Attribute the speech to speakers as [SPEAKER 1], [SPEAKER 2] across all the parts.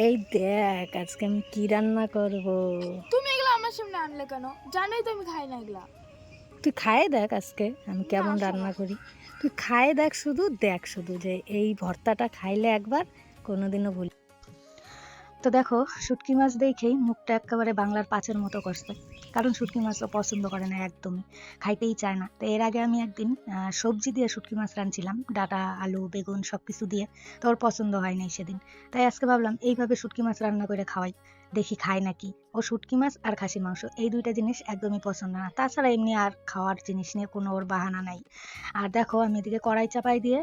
[SPEAKER 1] এই দেখ আজকে আমি কি রান্না করব।
[SPEAKER 2] তুমি এগুলো আমার সামনে আনলে কেন? জানোই তো আমি খাই না এগুলা।
[SPEAKER 1] তুই খায়ে দেখ আজকে আমি
[SPEAKER 2] না
[SPEAKER 1] কেমন
[SPEAKER 2] শোনো,
[SPEAKER 1] রান্না করি। তুই খায়ে দেখ শুধু যে এই ভর্তাটা খাইলে একবার কোনোদিনও ভুলি। তো দেখো, শুটকি মাছ দেখেই মুখটা একেবারে বাংলার পাঁচের মতো করছে। কারণ শুটকি মাছ ও পছন্দ করে না, একদমই খাইতেই চায় না। তো এর আগে আমি একদিন সবজি দিয়ে শুটকি মাছ রাঁধছিলাম, ডাঁটা আলু বেগুন সব কিছু দিয়ে। তো ওর পছন্দ হয়নি সেদিন। তাই আজকে ভাবলাম এইভাবে শুটকি মাছ রান্না করে খাওয়াই, দেখি খায় নাকি। ও শুটকি মাছ আর খাসির মাংস এই দুইটা জিনিস একদমই পছন্দ না, তাছাড়া এমনি আর খাওয়ার জিনিস নিয়ে কোনো ওর বাহানা নাই। আর দেখো আমি এদিকে কড়াই চাপাই দিয়ে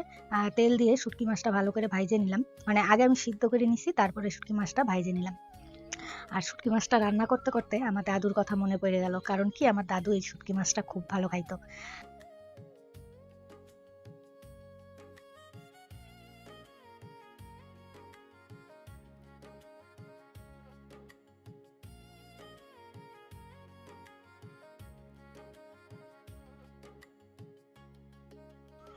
[SPEAKER 1] তেল দিয়ে শুটকি মাছটা ভালো করে ভাইজে নিলাম। মানে আগে আমি সিদ্ধ করে নিছি, তারপরে শুটকি মাছটা ভাইজে নিলাম। আর শুটকি মাছটা রান্না করতে করতে আমার দাদুর কথা মনে পড়ে গেল, কারণ কি আমার দাদু এই শুটকি মাছটা খুব ভালো খাইতো।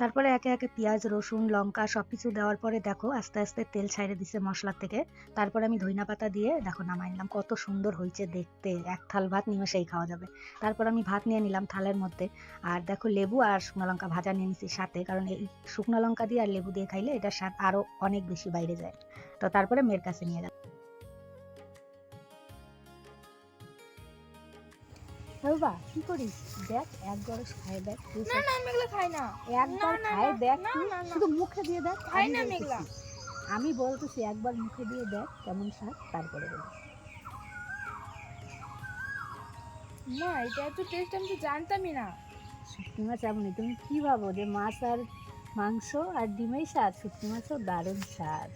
[SPEAKER 1] তারপরে একে একে পেঁয়াজ রসুন লঙ্কা সবকিছু দেওয়ার পরে দেখো আস্তে আস্তে তেল ছাইড়ে দিছে মশলার থেকে। তারপরে আমি ধইনা পাতা দিয়ে দেখো নামাই নিলাম, কত সুন্দর হয়েছে দেখতে, এক থাল ভাত নিমেষেই খাওয়া যাবে। তারপর আমি ভাত নিয়ে নিলাম থালের মধ্যে। আর দেখো লেবু আর শুকনো লঙ্কা ভাজা নিয়ে নিছি সাথে, কারণ এই শুকনো লঙ্কা দিয়ে আর লেবু দিয়ে খাইলে এটার স্বাদ আরো অনেক বেশি বাইরে যায়। তো তারপরে মেয়ের কাছে নিয়ে গেলাম। বাবা কি করিস? দেখ এক গরস খায় দেখ তুই,
[SPEAKER 2] না না আমি এগুলো খাই না।
[SPEAKER 1] একবার
[SPEAKER 2] না
[SPEAKER 1] খায় দেখ
[SPEAKER 2] না
[SPEAKER 1] তুই,
[SPEAKER 2] না না
[SPEAKER 1] শুধু মুখে দিয়ে দেখ।
[SPEAKER 2] খাই
[SPEAKER 1] আমি
[SPEAKER 2] না আমি এগুলা।
[SPEAKER 1] বলতেছি, আমি বলতেছি একবার মুখে দিয়ে দেখ কেমন স্বাদ, তারপরে বলিস।
[SPEAKER 2] না, এটা এত টেস্ট আমি তো জানতামই না।
[SPEAKER 1] শুটকি মাছ এমনই, তুমি কি ভাবো যে মাছ আর মাংস আর ডিমের স্বাদ? শুটকি মাছও দারুণ স্বাদ।